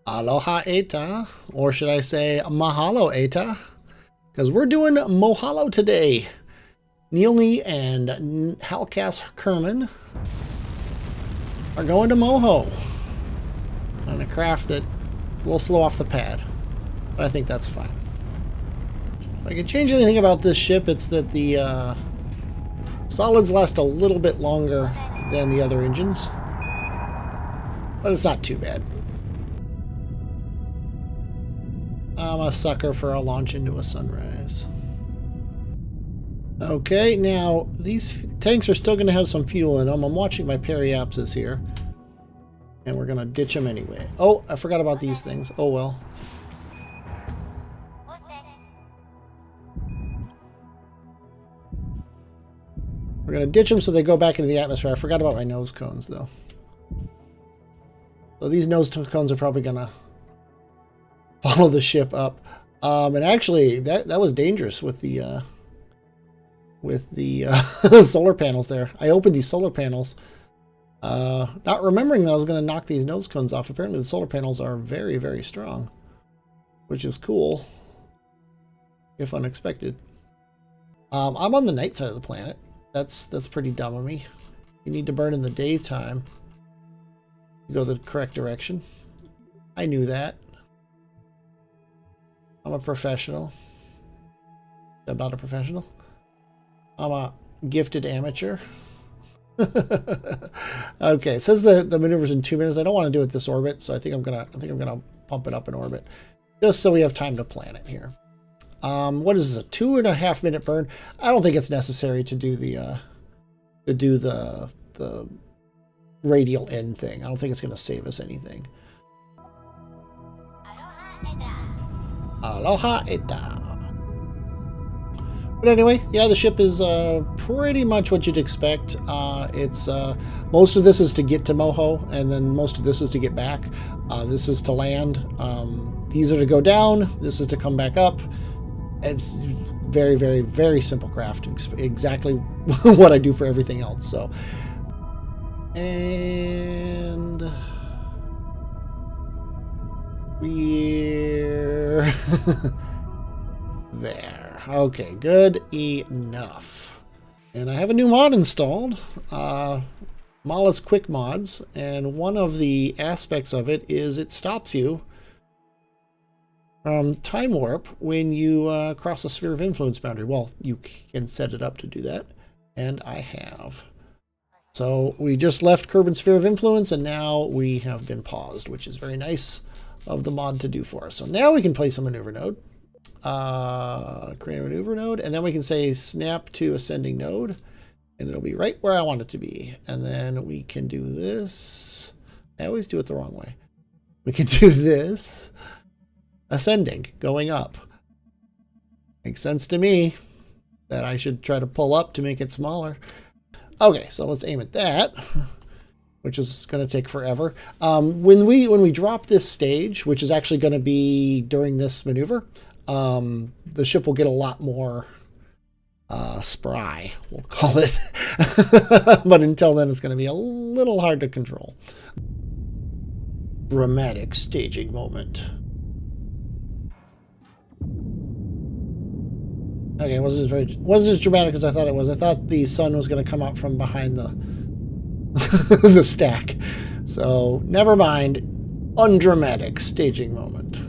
Aloha Eta, or should I say Mahalo Eta? Because we're doing Mohollo today. Neilney and Halkas Kerman are going to Moho on a craft that will slow off the pad, but I think that's fine. If I can change anything about this ship, it's that the solids last a little bit longer than the other engines, but it's not too bad. I'm a sucker for a launch into a sunrise. Okay, now these tanks are still going to have some fuel in them. I'm watching my periapsis here, and we're going to ditch them anyway. Oh, I forgot about these things. Oh well. We're going to ditch them so they go back into the atmosphere. I forgot about my nose cones, though. So these nose cones are probably going to follow the ship up. And actually, that was dangerous with the solar panels there. I opened these solar panels, not remembering that I was going to knock these nose cones off. Apparently, the solar panels are very, very strong, which is cool, if unexpected. I'm on the night side of the planet. That's pretty dumb of me. You need to burn in the daytime to go the correct direction. I knew that. I'm a professional. I'm not a professional. I'm a gifted amateur. Okay, it says the maneuver's in 2 minutes. I don't want to do it this orbit, so I think I'm gonna pump it up in orbit, just so we have time to plan it here. What is this, a 2.5 minute burn? I don't think it's necessary to do the radial end thing. I don't think it's gonna save us anything. Aloha Eta. But anyway, yeah, the ship is pretty much what you'd expect. It's most of this is to get to Moho, and then most of this is to get back. This is to land. These are to go down. This is to come back up. It's very, very, very simple craft. Exactly what I do for everything else. So, and we're there. Okay, good enough. And I have a new mod installed, Mala's Quick Mods, and one of the aspects of it is it stops you from time warp when you cross a sphere of influence boundary. Well, you can set it up to do that, and I have. So we just left Kerbin's sphere of influence, and now we have been paused, which is very nice of the mod to do for us. So now we can place a maneuver node. Create a maneuver node, and then we can say snap to ascending node, and it'll be right where I want it to be. And then we can do this. I always do it the wrong way. We can do this, ascending, going up. Makes sense to me that I should try to pull up to make it smaller. Okay, so let's aim at that, which is going to take forever. When we drop this stage, which is actually going to be during this maneuver, the ship will get a lot more spry, we'll call it. But until then, it's going to be a little hard to control. Dramatic staging moment. Okay, it wasn't as dramatic as I thought it was. I thought the sun was going to come out from behind the the stack. So never mind. Undramatic staging moment.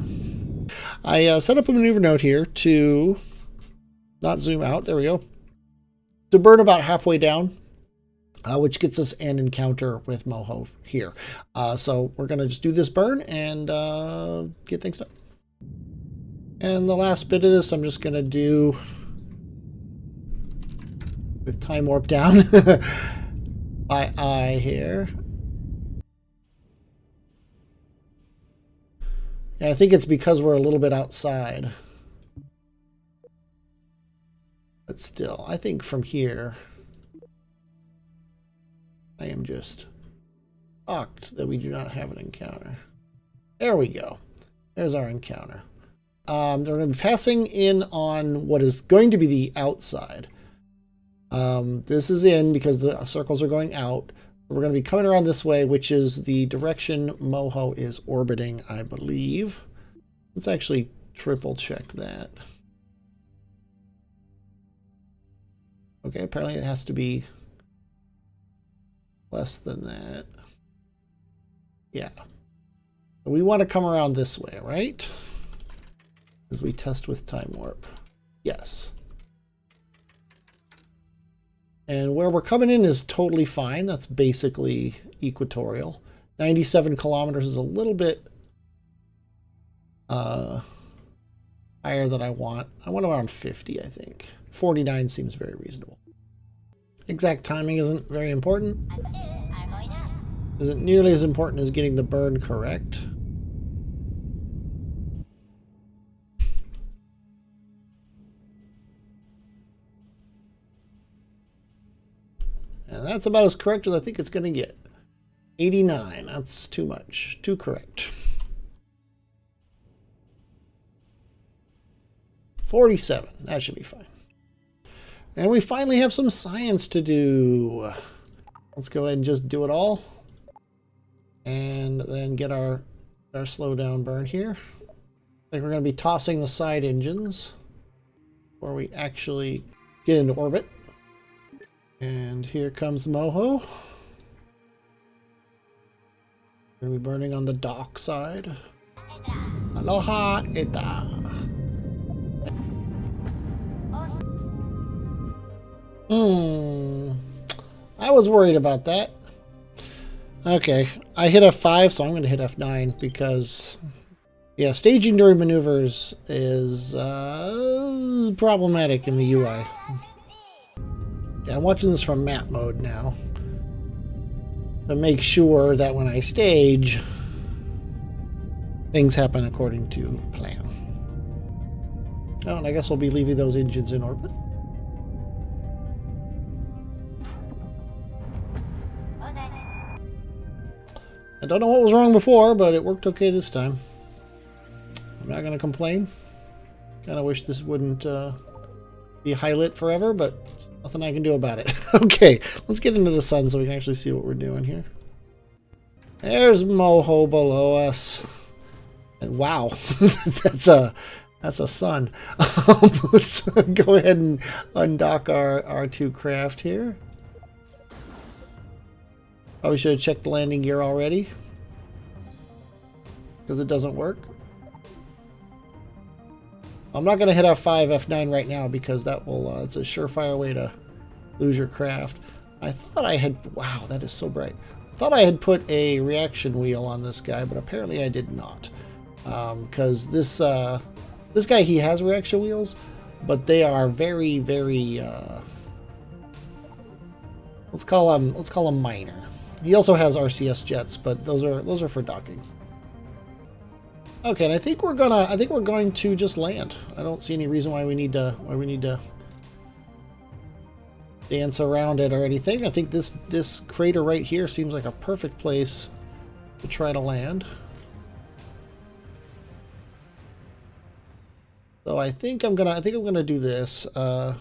I set up a maneuver node here to not zoom out. There we go. To burn about halfway down, which gets us an encounter with Moho here. So we're going to just do this burn and get things done. And the last bit of this I'm just going to do with time warp down by eye here. Yeah, I think it's because we're a little bit outside. But still, I think from here, I am just shocked that we do not have an encounter. There we go. There's our encounter. They're going to be passing in on what is going to be the outside. This is in because the circles are going out. We're going to be coming around this way, which is the direction Moho is orbiting, I believe. Let's actually triple check that. Okay, apparently it has to be less than that. Yeah. We want to come around this way, right? As we test with time warp. Yes. And where we're coming in is totally fine. That's basically equatorial. 97 kilometers is a little bit higher than I want. I want around 50, I think. 49 seems very reasonable. Exact timing isn't very important. Isn't nearly as important as getting the burn correct. And that's about as correct as I think it's going to get. 89, that's too much. Too correct. 47, that should be fine. And we finally have some science to do. Let's go ahead and just do it all. And then get our slow down burn here. I think we're going to be tossing the side engines before we actually get into orbit. And here comes Moho. We're going to be burning on the dock side. Aloha eta. I was worried about that. Okay, I hit F5, so I'm going to hit F9 because, yeah, staging during maneuvers is problematic in the UI. Yeah, I'm watching this from map mode now to make sure that when I stage, things happen according to plan. Oh, and I guess we'll be leaving those engines in orbit. I don't know what was wrong before, but it worked okay this time. I'm not going to complain. Kind of wish this wouldn't be high-lit forever, but nothing I can do about it. Okay, let's get into the sun so we can actually see what we're doing here. There's Moho below us. And wow, that's a sun. Let's go ahead and undock our two craft here. Probably should have checked the landing gear already, because it doesn't work. I'm not going to hit F5, F9 right now because that will, it's a surefire way to lose your craft. I thought I had, wow, that is so bright. I thought I had put a reaction wheel on this guy, but apparently I did not. Because this guy, he has reaction wheels, but they are very, very, let's call them minor. He also has RCS jets, but those are for docking. Okay, and I think we're going to just land. I don't see any reason why we need to dance around it or anything. I think this crater right here seems like a perfect place to try to land. So I think I'm gonna do this. Oh,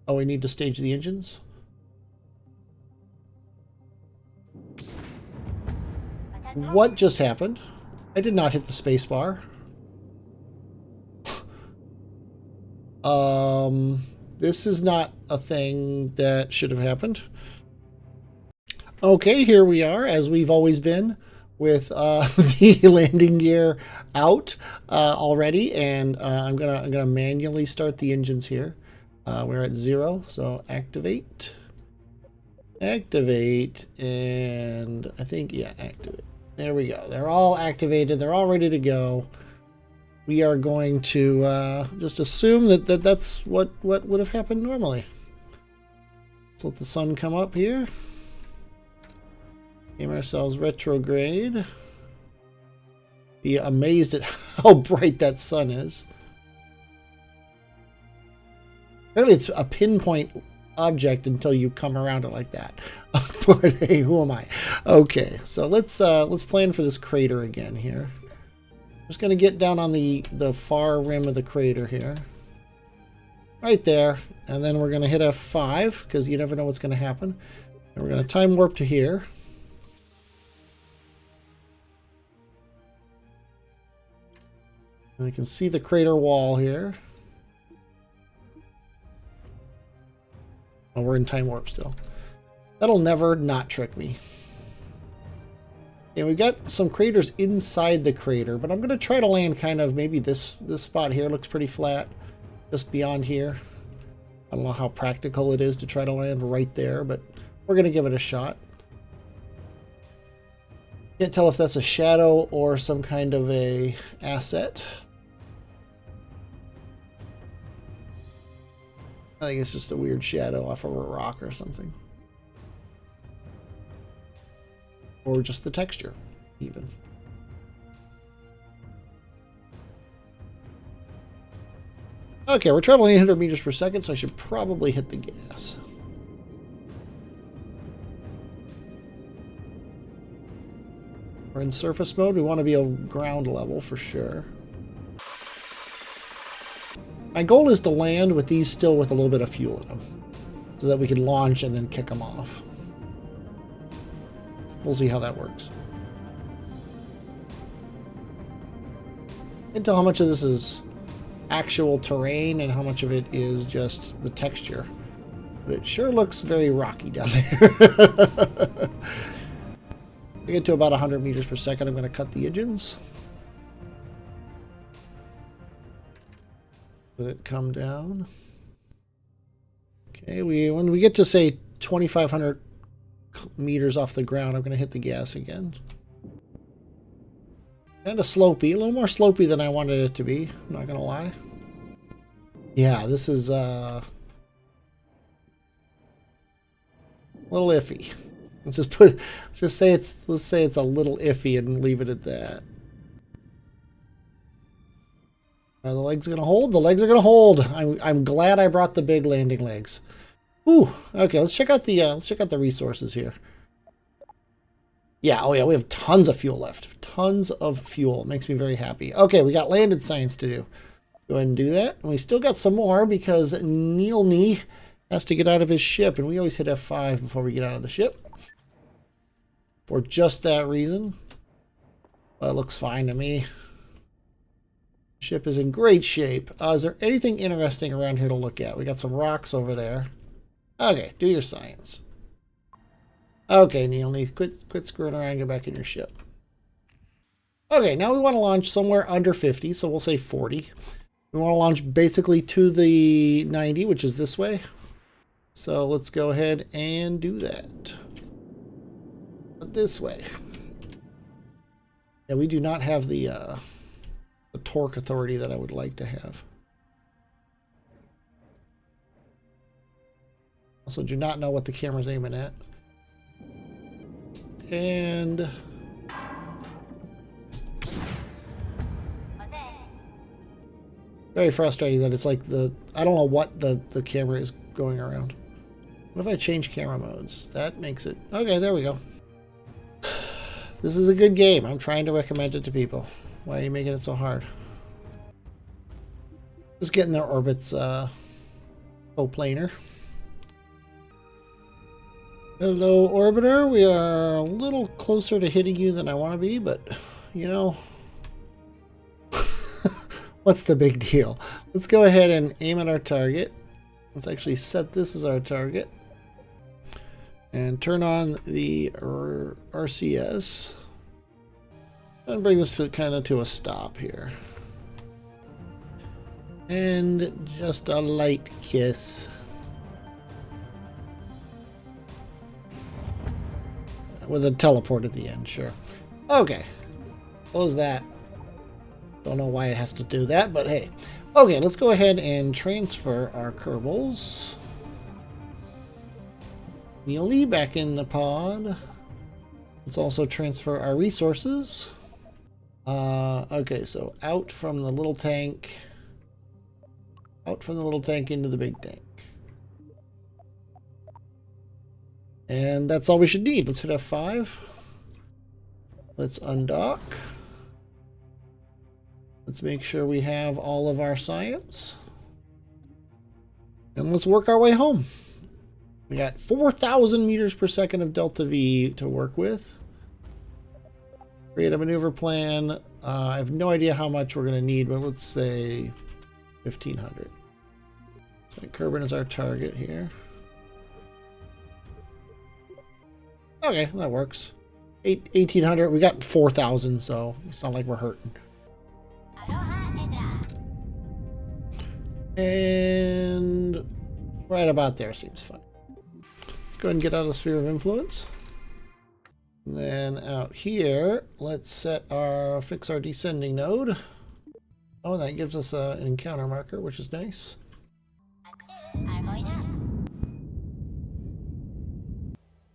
we need to stage the engines. What just happened? I did not hit the space bar. This is not a thing that should have happened. Okay, here we are, as we've always been, with the landing gear out already, and I'm gonna manually start the engines here. We're at 0, so activate, and I think, yeah, activate. There we go. They're all activated. They're all ready to go. We are going to just assume that's what would have happened normally. Let's let the sun come up here. Name ourselves retrograde. Be amazed at how bright that sun is. Apparently it's a pinpoint object until you come around it like that. But hey, who am I? Okay, so let's plan for this crater again here. I'm just gonna get down on the far rim of the crater here. Right there, and then we're gonna hit F5 because you never know what's gonna happen. And we're going to time warp to here. And you can see the crater wall here. Oh, we're in time warp still. That'll never not trick me. And we've got some craters inside the crater, but I'm going to try to land kind of maybe this spot here looks pretty flat. Just beyond here. I don't know how practical it is to try to land right there, but we're going to give it a shot. Can't tell if that's a shadow or some kind of a asset. I think it's just a weird shadow off of a rock or something. Or just the texture, even. Okay, we're traveling 800 meters per second, so I should probably hit the gas. We're in surface mode. We want to be on ground level for sure. My goal is to land with these still with a little bit of fuel in them, so that we can launch and then kick them off. We'll see how that works. Can't tell how much of this is actual terrain and how much of it is just the texture. But it sure looks very rocky down there. I get to about 100 meters per second. I'm going to cut the engines. Let it come down. Okay, when we get to say 2,500 meters off the ground, I'm going to hit the gas again. Kind of slopey, a little more slopey than I wanted it to be, I'm not going to lie. Yeah, this is a little iffy. Let's say it's a little iffy and leave it at that. Are the legs going to hold? The legs are going to hold. I'm glad I brought the big landing legs. Ooh, okay, let's check out the resources here. Yeah, oh yeah, we have tons of fuel left. Tons of fuel. It makes me very happy. Okay, we got landed science to do. Go ahead and do that. And we still got some more because Neil has to get out of his ship, and we always hit F5 before we get out of the ship. For just that reason. Well, it looks fine to me. Ship is in great shape. Is there anything interesting around here to look at? We got some rocks over there. Okay, do your science. Okay, Neil, quit screwing around and get back in your ship. Okay, now we want to launch somewhere under 50, so we'll say 40. We want to launch basically to the 90, which is this way. So let's go ahead and do that. But this way. Yeah, we do not have the torque authority that I would like to have. Also do not know what the camera's aiming at. And very frustrating that it's like I don't know what the camera is going around. What if I change camera modes? That makes it... Okay, there we go. This is a good game. I'm trying to recommend it to people. Why are you making it so hard? Just getting their orbits coplanar. Hello, Orbiter. We are a little closer to hitting you than I want to be, but, you know, what's the big deal? Let's go ahead and aim at our target. Let's actually set this as our target. And turn on the RCS. And bring this to kind of to a stop here. And just a light kiss. With a teleport at the end, sure. Okay. Close that. Don't know why it has to do that, but hey. Okay, let's go ahead and transfer our Kerbals. Neely back in the pod. Let's also transfer our resources. Okay, so out from the little tank. Out from the little tank into the big tank. And that's all we should need. Let's hit F5. Let's undock. Let's make sure we have all of our science. And let's work our way home. We got 4,000 meters per second of delta V to work with. Create a maneuver plan. I have no idea how much we're going to need, but let's say 1,500. So Kerbin is our target here. Okay, that works. 1,800. We got 4,000, so it's not like we're hurting. And right about there seems fine. Let's go ahead and get out of the sphere of influence. And then out here, let's fix our descending node. Oh, that gives us an encounter marker, which is nice.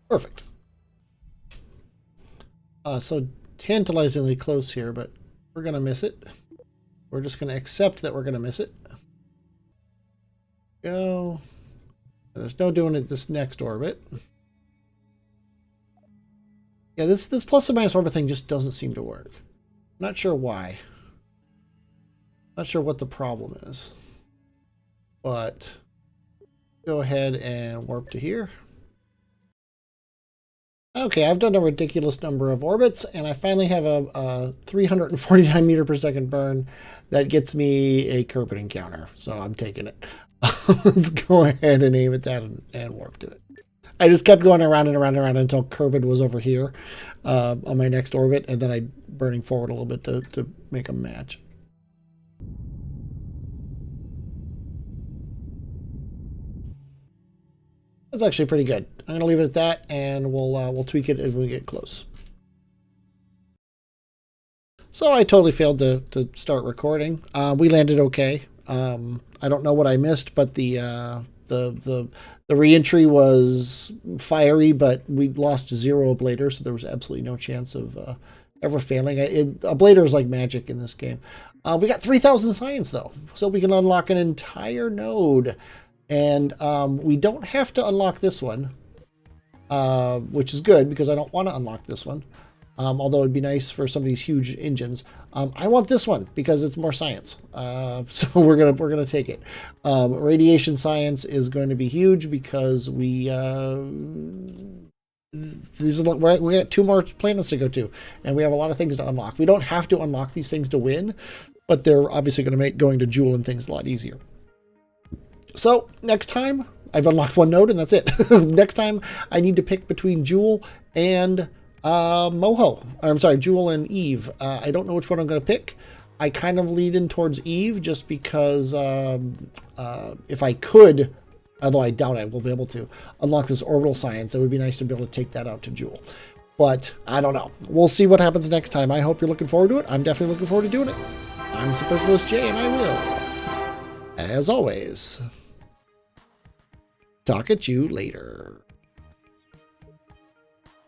Perfect. So tantalizingly close here, but we're going to miss it. We're just going to accept that we're going to miss it. Go. There's no doing it this next orbit. Yeah, this plus and minus orbit thing just doesn't seem to work. Not sure why. Not sure what the problem is. But go ahead and warp to here. Okay, I've done a ridiculous number of orbits, and I finally have a 349 meter per second burn that gets me a Kerbin encounter. So I'm taking it. Let's go ahead and aim at that and warp to it. I just kept going around and around and around until Kerbin was over here on my next orbit, and then I burning forward a little bit to make a match. That's actually pretty good. I'm going to leave it at that, and we'll tweak it as we get close. So I totally failed to start recording. We landed okay. I don't know what I missed, but the reentry was fiery, but we lost 0 ablator, so there was absolutely no chance of ever failing. Ablator is like magic in this game. We got 3,000 science though, so we can unlock an entire node. And we don't have to unlock this one, which is good because I don't want to unlock this one. Although it'd be nice for some of these huge engines. I want this one because it's more science. So we're gonna take it. Radiation science is going to be huge because we got 2 more planets to go to, and we have a lot of things to unlock. We don't have to unlock these things to win, but they're obviously going to make going to Joule and things a lot easier. So next time, I've unlocked 1 node and that's it. Next time, I need to pick between Joule and Moho. I'm sorry, Joule and Eve. I don't know which one I'm going to pick. I kind of lead in towards Eve just because if I could, although I doubt I will be able to, unlock this orbital science, it would be nice to be able to take that out to Joule. But I don't know. We'll see what happens next time. I hope you're looking forward to it. I'm definitely looking forward to doing it. I'm Superfluous J, and I will, as always, talk at you later.